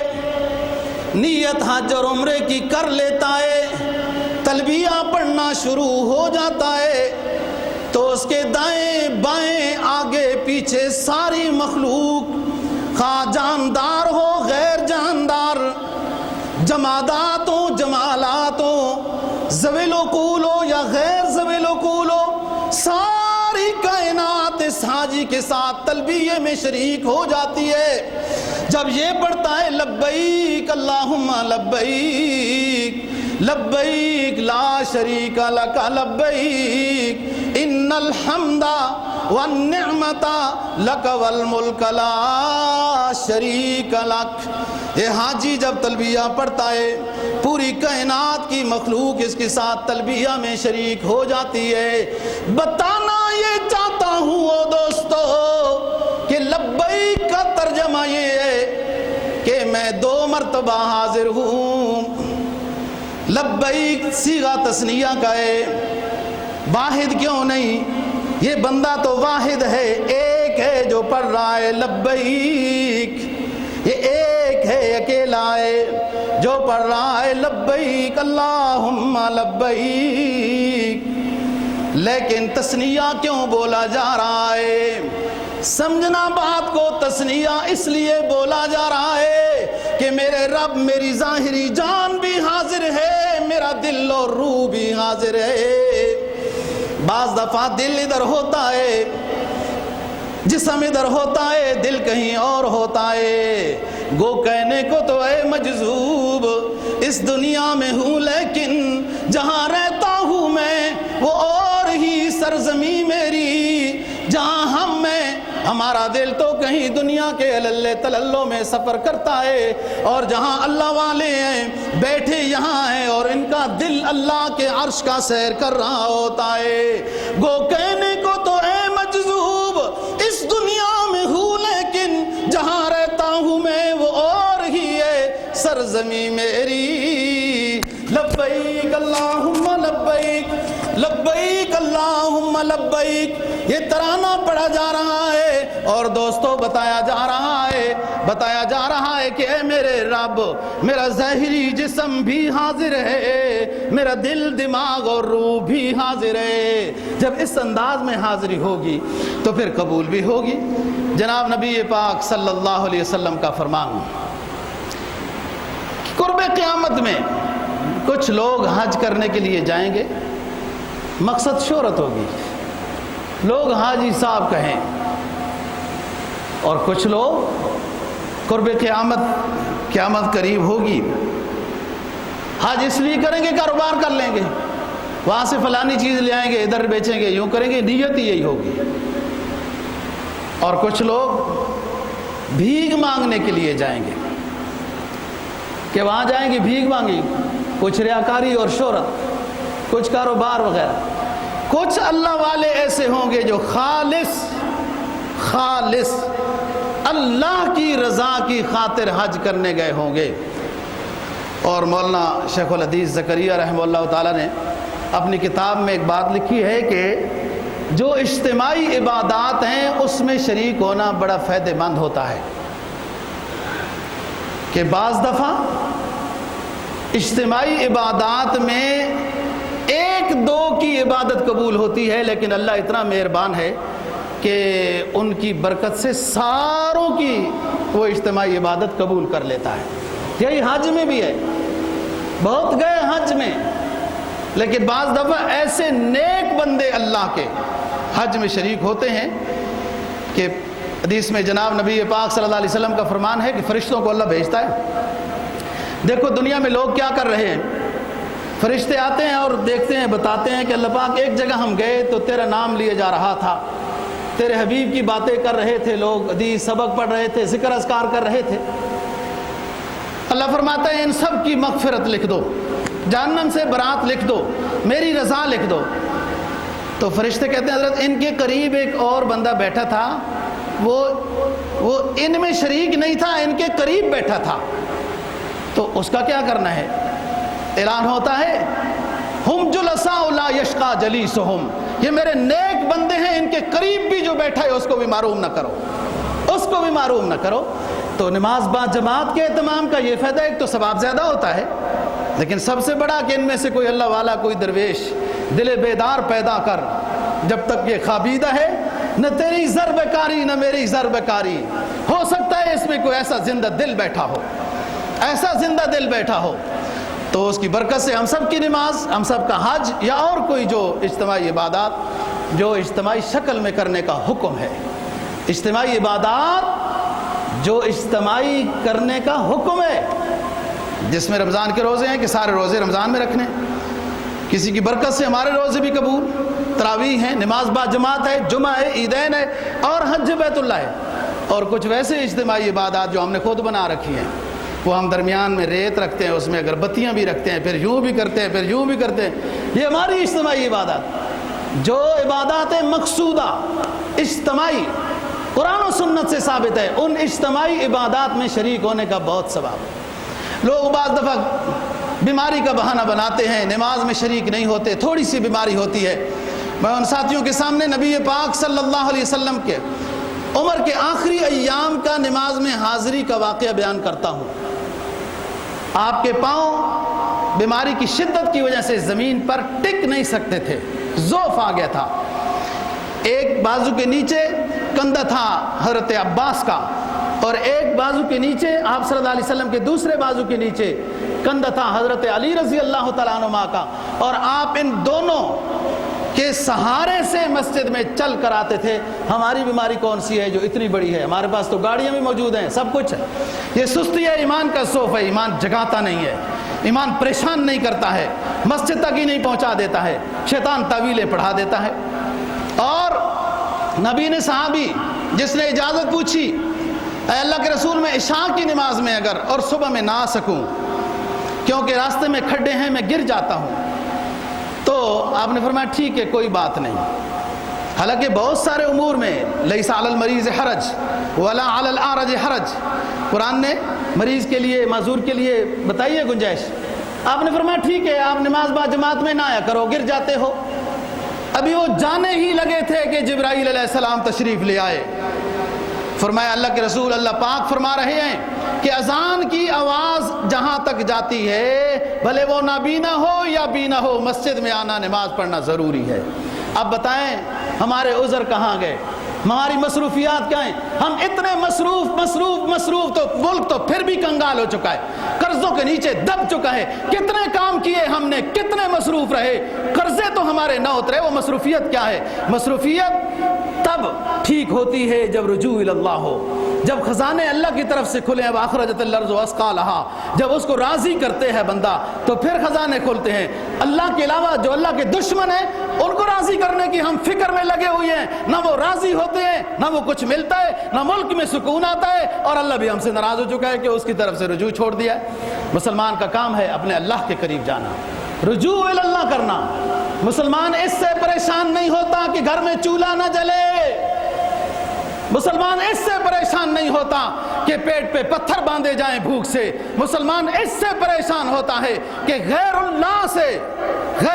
نیت حج اور عمرے کی کر لیتا ہے، تلبیہ پڑھنا شروع ہو جاتا ہے تو اس کے دائیں بائیں آگے پیچھے ساری مخلوق، خواہ جاندار ہو غیر جاندار، جمادات ہو جمالات ہو، ذوی العقول ہو یا غیر ذوی العقول ہو، ساری کائنات اس حاجی کے ساتھ تلبیہ میں شریک ہو جاتی ہے۔ جب یہ پڑھتا ہے لبیک اللہم لبیک لبیک لا شریک لک لبیک ان الحمد والنعمت لک والملک لا شریک لک، یہ حاجی جب تلبیہ پڑھتا ہے پوری کائنات کی مخلوق اس کے ساتھ تلبیہ میں شریک ہو جاتی ہے۔ بتانا یہ چاہتا ہوں او دوستو کہ لبیک کا ترجمہ یہ ہے کہ میں 2 مرتبہ حاضر ہوں۔ لبیک صیغہ تثنیہ کا ہے، واحد کیوں نہیں؟ یہ بندہ تو واحد ہے، ایک ہے جو پڑھ رہا ہے لبیک، یہ ایک ہے اکیلا ہے جو پڑھ رہا ہے لبیک اللہم لبیک۔ لیکن تثنیہ کیوں بولا جا رہا ہے؟ سمجھنا بات کو، تثنیہ اس لیے بولا جا رہا ہے کہ میرے رب میری ظاہری جان بھی حاضر ہے، میرا دل اور روح بھی حاضر ہے۔ بعض دفعہ دل ادھر ہوتا ہے، جسم ادھر ہوتا ہے، دل کہیں اور ہوتا ہے۔ گو کہنے کو تو اے مجذوب اس دنیا میں ہوں، لیکن جہاں رہتا ہوں میں وہ اور ہی سرزمین میری، جہاں ہمارا دل تو کہیں دنیا کے عللے تللوں میں سفر کرتا ہے، اور جہاں اللہ والے ہیں بیٹھے یہاں ہیں اور ان کا دل اللہ کے عرش کا سیر کر رہا ہوتا ہے۔ گو کہنے کو تو اے مجذوب اس دنیا میں ہوں، لیکن جہاں رہتا ہوں میں وہ اور ہی ہے سرزمین میری۔ لبیک اللہم لبیک لبیک اللہم لبیک، یہ ترانہ پڑھا جا رہا ہے اور دوستو بتایا جا رہا ہے کہ اے میرے رب میرا ظاہری جسم بھی حاضر ہے، میرا دل دماغ اور روح بھی حاضر ہے۔ جب اس انداز میں حاضری ہوگی تو پھر قبول بھی ہوگی۔ جناب نبی پاک صلی اللہ علیہ وسلم کا فرمان قرب قیامت میں کچھ لوگ حج کرنے کے لیے جائیں گے، مقصد شہرت ہوگی، لوگ حاجی صاحب کہیں، اور کچھ لوگ قرب قیامت قریب ہوگی، حج اس لیے کریں گے کاروبار کر لیں گے، وہاں سے فلانی چیز لے آئیں گے، ادھر بیچیں گے، یوں کریں گے، نیت ہی یہی ہوگی۔ اور کچھ لوگ بھیک مانگنے کے لیے جائیں گے کہ وہاں جائیں گے بھیک مانگی، کچھ ریاکاری اور شہرت، کچھ کاروبار وغیرہ۔ کچھ اللہ والے ایسے ہوں گے جو خالص اللہ کی رضا کی خاطر حج کرنے گئے ہوں گے۔ اور مولانا شیخ الحدیث زکریا رحمہ اللہ تعالیٰ نے اپنی کتاب میں ایک بات لکھی ہے کہ جو اجتماعی عبادات ہیں اس میں شریک ہونا بڑا فائدہ مند ہوتا ہے، کہ بعض دفعہ اجتماعی عبادات میں ایک دو کی عبادت قبول ہوتی ہے، لیکن اللہ اتنا مہربان ہے کہ ان کی برکت سے ساروں کی وہ اجتماعی عبادت قبول کر لیتا ہے۔ یہی حج میں بھی ہے، بہت گئے حج میں، لیکن بعض دفعہ ایسے نیک بندے اللہ کے حج میں شریک ہوتے ہیں کہ حدیث میں جناب نبی پاک صلی اللہ علیہ وسلم کا فرمان ہے کہ فرشتوں کو اللہ بھیجتا ہے۔ دیکھو دنیا میں لوگ کیا کر رہے ہیں، فرشتے آتے ہیں اور دیکھتے ہیں، بتاتے ہیں کہ اللہ پاک ایک جگہ ہم گئے تو تیرا نام لیا جا رہا تھا، تیرے حبیب کی باتیں کر رہے تھے، لوگ حدیث سبق پڑھ رہے تھے، ذکر اذکار کر رہے تھے۔ اللہ فرماتا ہے ان سب کی مغفرت لکھ دو، جہنم سے برات لکھ دو، میری رضا لکھ دو۔ تو فرشتے کہتے ہیں حضرت ان کے قریب ایک اور بندہ بیٹھا تھا، وہ ان میں شریک نہیں تھا، ان کے قریب بیٹھا تھا، تو اس کا کیا کرنا ہے؟ اعلان ہوتا ہے ہم جلساء لا یشقى جلیسہم، یہ میرے نیک بندے ہیں، ان کے قریب بھی جو بیٹھا ہے اس کو بھی معروم نہ کرو، اس کو بھی معروم نہ کرو۔ تو نماز با جماعت کے اہتمام کا یہ فائدہ، ایک تو ثواب زیادہ ہوتا ہے، لیکن سب سے بڑا کہ ان میں سے کوئی اللہ والا، کوئی درویش دل بیدار پیدا کر، جب تک یہ خوابیدہ ہے نہ تیری ضرب کاری نہ میری ضرب کاری، ہو سکتا ہے اس میں کوئی ایسا زندہ دل بیٹھا ہو، ایسا زندہ دل بیٹھا ہو، تو اس کی برکت سے ہم سب کی نماز، ہم سب کا حج یا اور کوئی جو اجتماعی عبادات جو اجتماعی شکل میں کرنے کا حکم ہے، اجتماعی عبادات جو اجتماعی کرنے کا حکم ہے، جس میں رمضان کے روزے ہیں کہ سارے روزے رمضان میں رکھنے، کسی کی برکت سے ہمارے روزے بھی قبول، تراویح ہیں، نماز با جماعت ہے، جمعہ ہے، عیدین ہے، اور حج بیت اللہ ہے، اور کچھ ویسے اجتماعی عبادات جو ہم نے خود بنا رکھی ہیں، وہ ہم درمیان میں ریت رکھتے ہیں، اس میں اگربتیاں بھی رکھتے ہیں، پھر یوں بھی کرتے ہیں، پھر یوں بھی کرتے ہیں، یہ ہماری اجتماعی عبادات۔ جو عبادات مقصودہ اجتماعی قرآن و سنت سے ثابت ہے، ان اجتماعی عبادات میں شریک ہونے کا بہت ثواب۔ لوگ بعض دفعہ بیماری کا بہانہ بناتے ہیں، نماز میں شریک نہیں ہوتے، تھوڑی سی بیماری ہوتی ہے۔ میں ان ساتھیوں کے سامنے نبی پاک صلی اللہ علیہ وسلم کے عمر کے آخری ایام کا نماز میں حاضری کا واقعہ بیان کرتا ہوں۔ آپ کے پاؤں بیماری کی شدت کی وجہ سے زمین پر ٹک نہیں سکتے تھے، ضعف آ گیا تھا۔ ایک بازو کے نیچے کندھا تھا حضرت عباس کا، اور ایک بازو کے نیچے آپ صلی اللہ علیہ وسلم کے دوسرے بازو کے نیچے کندھا تھا حضرت علی رضی اللہ تعالیٰ عنہ کا، اور آپ ان دونوں کے سہارے سے مسجد میں چل کر آتے تھے۔ ہماری بیماری کون سی ہے جو اتنی بڑی ہے؟ ہمارے پاس تو گاڑیاں بھی موجود ہیں، سب کچھ ہے۔ یہ سستی ہے، ایمان کا ضعف ہے، ایمان جگاتا نہیں ہے، ایمان پریشان نہیں کرتا ہے، مسجد تک ہی نہیں پہنچا دیتا ہے، شیطان تعویلیں پڑھا دیتا ہے۔ اور نبی نے صحابی جس نے اجازت پوچھی، اے اللہ کے رسول میں عشاء کی نماز میں اگر اور صبح میں نہ آ سکوں کیونکہ راستے میں کھڈے ہیں، میں گر جاتا ہوں، تو آپ نے فرمایا ٹھیک ہے، کوئی بات نہیں۔ حالانکہ بہت سارے امور میں لیس علی المریض حرج ولا علی الاعرج حرج، قرآن نے مریض کے لیے، معذور کے لیے بتائیے گنجائش۔ آپ نے فرمایا ٹھیک ہے، آپ نماز با جماعت میں نہ آیا کرو، گر جاتے ہو۔ ابھی وہ جانے ہی لگے تھے کہ جبرائیل علیہ السلام تشریف لے آئے۔ فرمایا اللہ کے رسول، اللہ پاک فرما رہے ہیں کہ اذان کی آواز جہاں تک جاتی ہے، بھلے وہ نابینا ہو یا بینا ہو، مسجد میں آنا، نماز پڑھنا ضروری ہے۔ اب بتائیں ہمارے عذر کہاں گئے، ہماری مصروفیات کیا ہیں؟ ہم اتنے مصروف تو ملک تو پھر بھی کنگال ہو چکا ہے، قرضوں کے نیچے دب چکا ہے. کتنے کام کیے ہم نے, کتنے مصروف رہے, قرضے تو ہمارے نہ اترے. وہ مصروفیت کیا ہے؟ مصروفیت تب ٹھیک ہوتی ہے جب رجوع اللہ ہو, جب خزانے اللہ کی طرف سے کھلے. اب اخرجت الارض اثقالہا, جب اس کو راضی کرتے ہیں بندہ تو پھر خزانے کھلتے ہیں. اللہ کے علاوہ جو اللہ کے دشمن ہیں ان کو راضی کرنے کی ہم فکر میں لگے ہوئے ہیں, نہ وہ راضی ہوتے ہیں, نہ وہ کچھ ملتا ہے, نہ ملک میں سکون آتا ہے, اور اللہ بھی ہم سے ناراض ہو چکا ہے کہ اس کی طرف سے رجوع چھوڑ دیا ہے. مسلمان کا کام ہے اپنے اللہ کے قریب جانا, رجوع اللہ کرنا. مسلمان اس سے پریشان نہیں ہوتا کہ گھر میں چولہا نہ جلے. مسلمان اس سے پریشان نہیں ہوتا کہ پیٹ پہ پتھر باندھے جائیں بھوک سے. مسلمان اس سے پریشان ہوتا ہے کہ غیر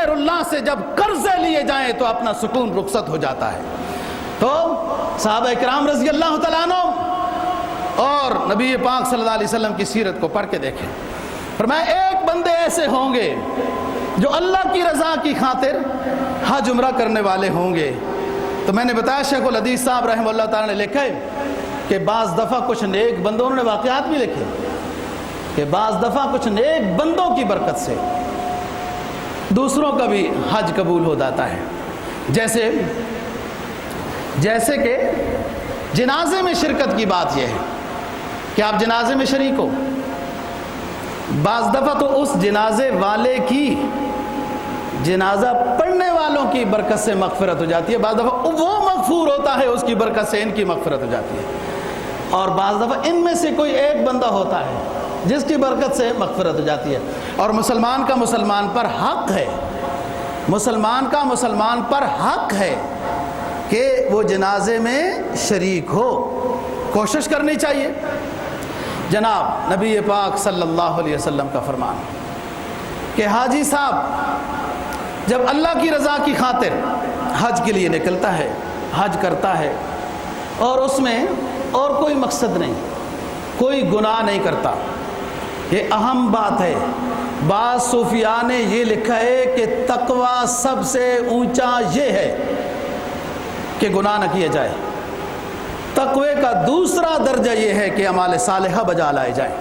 اللہ سے جب قرضے لیے جائیں تو اپنا سکون رخصت ہو جاتا ہے. تو صحابہ کرام رضی اللہ تعالیٰ عنہ اور نبی پاک صلی اللہ علیہ وسلم کی سیرت کو پڑھ کے دیکھیں. فرمایا ایک بندے ایسے ہوں گے جو اللہ کی رضا کی خاطر حج عمرہ کرنے والے ہوں گے. تو میں نے بتایا شیخ الحدیث صاحب رحمہ اللہ تعالیٰ نے لکھا ہے کہ بعض دفعہ کچھ نیک بندوں نے واقعات بھی لکھے کہ بعض دفعہ کچھ نیک بندوں کی برکت سے دوسروں کا بھی حج قبول ہو جاتا ہے. جیسے کہ جنازے میں شرکت کی بات یہ ہے کہ آپ جنازے میں شریک ہو. بعض دفعہ تو اس جنازے والے کی, جنازہ پڑھنے والوں کی برکت سے مغفرت ہو جاتی ہے. بعض دفعہ وہ مغفور ہوتا ہے, اس کی برکت سے ان کی مغفرت ہو جاتی ہے. اور بعض دفعہ ان میں سے کوئی ایک بندہ ہوتا ہے جس کی برکت سے مغفرت ہو جاتی ہے. اور مسلمان کا مسلمان پر حق ہے, مسلمان کا مسلمان پر حق ہے کہ وہ جنازے میں شریک ہو. کوشش کرنی چاہیے. جناب نبی پاک صلی اللہ علیہ وسلم کا فرمان کہ حاجی صاحب جب اللہ کی رضا کی خاطر حج کے لیے نکلتا ہے, حج کرتا ہے, اور اس میں اور کوئی مقصد نہیں, کوئی گناہ نہیں کرتا. یہ اہم بات ہے. بعض صوفیاء نے یہ لکھا ہے کہ تقوی سب سے اونچا یہ ہے کہ گناہ نہ کیا جائے. تقوی کا دوسرا درجہ یہ ہے کہ اعمال صالحہ بجا لائے جائیں,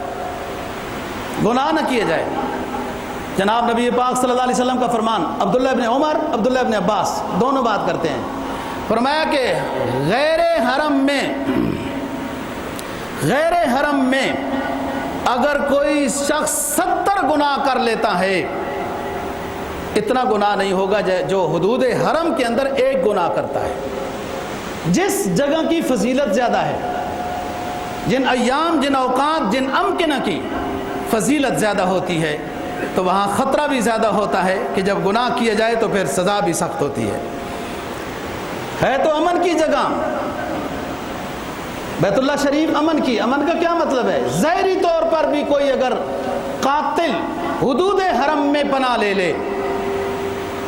گناہ نہ کیے جائے. جناب نبی پاک صلی اللہ علیہ وسلم کا فرمان, عبداللہ ابن عمر, عبداللہ ابن عباس دونوں بات کرتے ہیں. فرمایا کہ غیر حرم میں اگر کوئی شخص 70 گناہ کر لیتا ہے, اتنا گناہ نہیں ہوگا جو حدود حرم کے اندر ایک گناہ کرتا ہے. جس جگہ کی فضیلت زیادہ ہے, جن ایام, جن اوقات, جن امکنہ کی فضیلت زیادہ ہوتی ہے, تو وہاں خطرہ بھی زیادہ ہوتا ہے کہ جب گناہ کیا جائے تو پھر سزا بھی سخت ہوتی ہے. تو امن کی جگہ بیت اللہ شریف امن کی. امن کا کیا مطلب ہے؟ ظاہری طور پر بھی کوئی اگر قاتل حدود حرم میں پناہ لے لے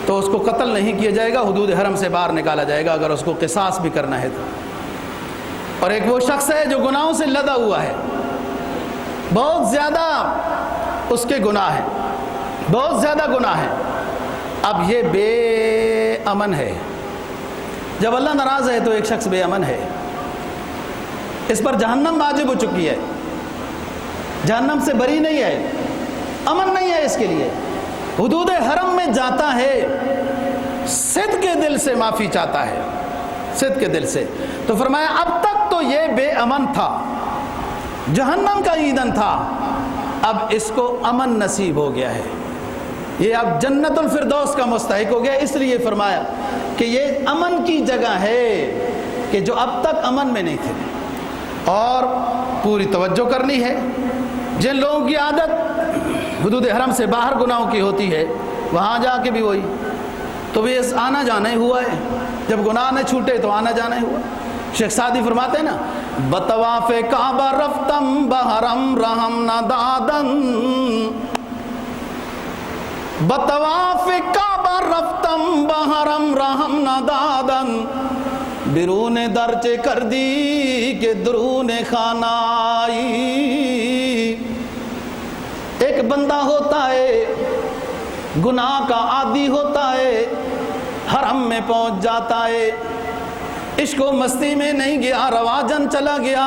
تو اس کو قتل نہیں کیا جائے گا, حدود حرم سے باہر نکالا جائے گا اگر اس کو قصاص بھی کرنا ہے تو. اور ایک وہ شخص ہے جو گناہوں سے لدا ہوا ہے, بہت زیادہ اس کے گناہ ہیں, بہت زیادہ گناہ ہیں. اب یہ بے امن ہے. جب اللہ ناراض ہے تو ایک شخص بے امن ہے, اس پر جہنم واجب ہو چکی ہے, جہنم سے بری نہیں ہے, امن نہیں ہے اس کے لیے. حدود حرم میں جاتا ہے, صدق کے دل سے معافی چاہتا ہے, صدق کے دل سے. تو فرمایا اب تک تو یہ بے امن تھا, جہنم کا ایندھن تھا, اب اس کو امن نصیب ہو گیا ہے, یہ اب جنت الفردوس کا مستحق ہو گیا. اس لیے فرمایا کہ یہ امن کی جگہ ہے کہ جو اب تک امن میں نہیں تھے. اور پوری توجہ کرنی ہے. جن لوگوں کی عادت حدود حرم سے باہر گناہوں کی ہوتی ہے, وہاں جا کے بھی وہی, تو بھی آنا جانا ہی ہوا ہے. جب گناہ نہ چھوٹے تو آنا جانا ہی ہوا. شیخ سعدی فرماتے ہیں نا, بطواف کعبہ رفتم بحرم رحم ندادن, بطواف کعبہ رفتم بحرم رحم ندادن, بیرون درچے کر دی کہ درون خانہ آئی. ایک بندہ ہوتا ہے گناہ کا عادی ہوتا ہے, حرم میں پہنچ جاتا ہے, عشق و مستی میں نہیں گیا, رواجن چلا گیا,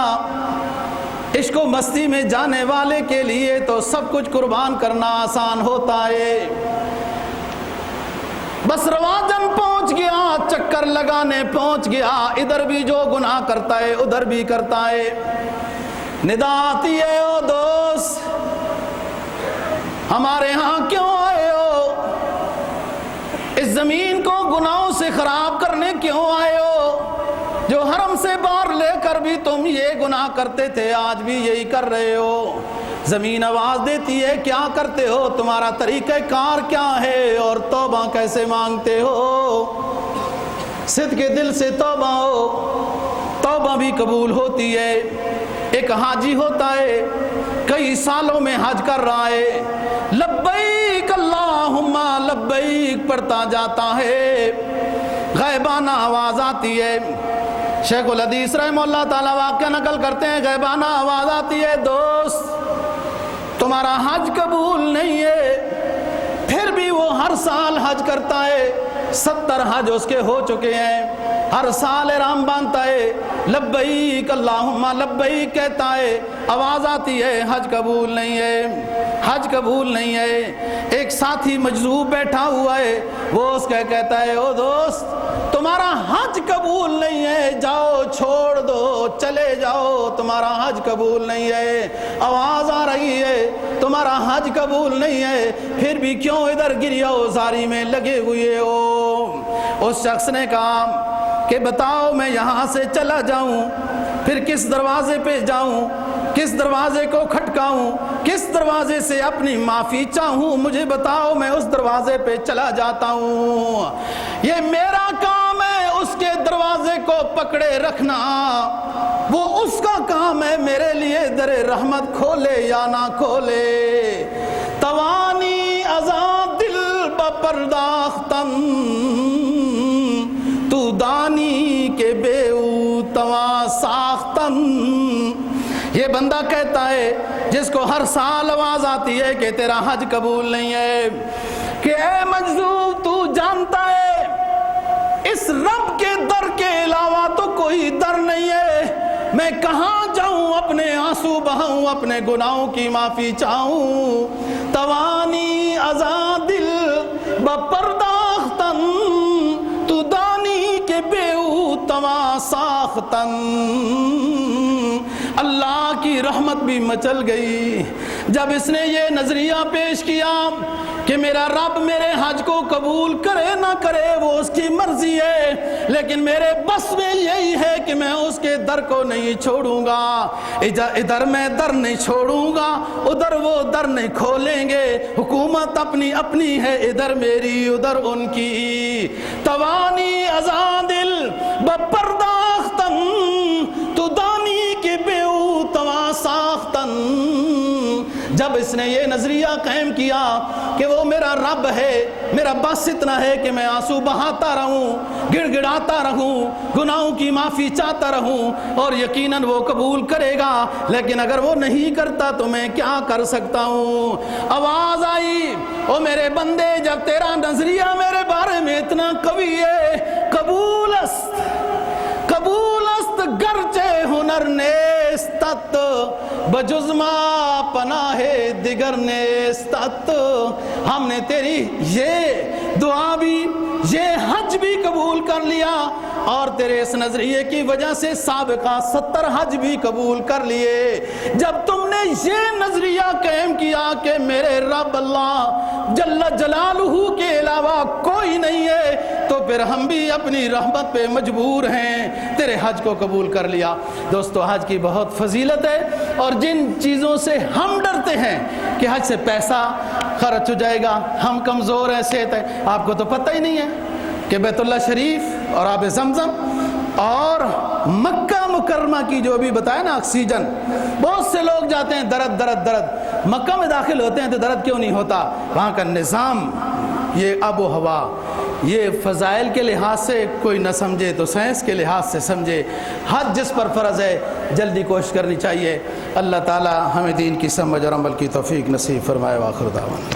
عشق و مستی میں جانے والے کے لیے تو سب کچھ قربان کرنا آسان ہوتا ہے۔ بس رواجن پہنچ گیا، چکر لگانے پہنچ گیا، ادھر بھی جو گناہ کرتا ہے ادھر بھی کرتا ہے۔ ندا آتی ہے، او دوست ہمارے ہاں کیوں آئے ہو؟ اس زمین کو گناہوں سے خراب کرنے کیوں آئے ہو؟ جو حرم سے باہر لے کر بھی تم یہ گناہ کرتے تھے، آج بھی یہی کر رہے ہو۔ زمین آواز دیتی ہے کیا کرتے ہو، تمہارا طریقہ کار کیا ہے، اور توبہ کیسے مانگتے ہو؟ صدق کے دل سے توبہ ہو، توبہ بھی قبول ہوتی ہے۔ ایک حاجی ہوتا ہے، کئی سالوں میں حج کر رہا ہے، لبیک اللہم لبیک پڑھتا جاتا ہے، غیبانہ آواز آتی ہے۔ شیخ الحدیث رحمہ اللہ تعالیٰ واقعہ نقل کرتے ہیں، غیبانہ آواز آتی ہے، دوست تمہارا حج قبول نہیں ہے۔ پھر بھی وہ ہر سال حج کرتا ہے، 70 حج اس کے ہو چکے ہیں، ہر سال احرام باندھتا ہے، لبیک اللہم لبیک کہتا ہے، آواز آتی ہے حج قبول نہیں ہے، حج قبول نہیں ہے۔ ایک ساتھی مجذوب بیٹھا ہوا ہے، وہ اس کا کہتا ہے، او دوست تمہارا حج قبول نہیں ہے، جاؤ چھوڑ دو، چلے جاؤ، تمہارا حج قبول نہیں ہے۔ آواز آ رہی ہے تمہارا حج قبول نہیں ہے، پھر بھی کیوں ادھر گریہ زاری میں لگے ہوئے ہو؟ اس شخص نے کہا کہ بتاؤ میں یہاں سے چلا جاؤں، پھر کس دروازے پہ جاؤں، کس دروازے کو کھٹکاؤں، کس دروازے سے اپنی معافی چاہوں، مجھے بتاؤ، میں اس دروازے پہ چلا جاتا ہوں۔ یہ میرا کام ہے اس کے دروازے کو پکڑے رکھنا، وہ اس کا کام ہے میرے لیے در رحمت کھولے یا نہ کھولے۔ توانی ازاں دل بپرداختن، تو دانی کے بے او تواں ساختن۔ یہ بندہ کہتا ہے جس کو ہر سال آواز آتی ہے کہ تیرا حج قبول نہیں ہے، کہ اے مجذوب تو جانتا ہے اس رب کے در کے علاوہ تو کوئی در نہیں ہے، میں کہاں جاؤں اپنے آنسو بہاؤں، اپنے گناہوں کی معافی چاہوں۔ توانی ازاں دل بپرداختن، تو دانی کے بے او تواں ساختن۔ اللہ کی رحمت بھی مچل گئی جب اس نے یہ نظریہ پیش کیا کہ میرا رب میرے حج کو قبول کرے نہ کرے وہ اس کی مرضی ہے، لیکن میرے بس میں یہی ہے کہ میں اس کے در کو نہیں چھوڑوں گا، ادھر میں در نہیں چھوڑوں گا، ادھر وہ در نہیں کھولیں گے، حکومت اپنی اپنی ہے، ادھر میری ادھر ان کی۔ توانی ازاں دل بپرداختن، تو دانی کے بے او تواں ساختن۔ جب اس نے یہ نظریہ قائم کیا کہ وہ میرا رب ہے، میرا بس اتنا ہے کہ میں آنسو بہاتا رہوں، گڑ گڑاتا رہوں، گناہوں کی معافی چاہتا رہوں، اور یقیناً وہ قبول کرے گا، لیکن اگر وہ نہیں کرتا تو میں کیا کر سکتا ہوں؟ آواز آئی، او میرے بندے جب تیرا نظریہ میرے بارے میں اتنا قوی ہے، قبول است گرچہ ہنر نیستت، بجز ما پناہ دیگر نیستت۔ ہم نے تیری یہ دعا بھی، یہ حج بھی قبول کر لیا، اور تیرے اس نظریے کی وجہ سے سابقہ 70 حج بھی قبول کر لیے۔ جب تم نے یہ نظریہ قائم کیا کہ میرے رب اللہ جل جلالہ کے علاوہ کوئی نہیں ہے، تو پھر ہم بھی اپنی رحمت پہ مجبور ہیں، تیرے حج کو قبول کر لیا۔ دوستو حج کی بہت فضیلت ہے، اور جن چیزوں سے ہم ڈرتے ہیں کہ حج سے پیسہ خرچ ہو جائے گا، ہم کمزور ہیں، صحت ہے، آپ کو تو پتہ ہی نہیں ہے کہ بیت اللہ شریف اور آب زمزم اور مکہ مکرمہ کی جو بھی بتایا نا آکسیجن، بہت سے لوگ جاتے ہیں درد درد درد، مکہ میں داخل ہوتے ہیں تو درد کیوں نہیں ہوتا؟ وہاں کا نظام، یہ آب و ہوا، یہ فضائل کے لحاظ سے کوئی نہ سمجھے تو سائنس کے لحاظ سے سمجھے۔ حج جس پر فرض ہے جلدی کوشش کرنی چاہیے۔ اللہ تعالی ہمیں دین کی سمجھ اور عمل کی توفیق نصیب فرمائے۔ وآخر دعوانا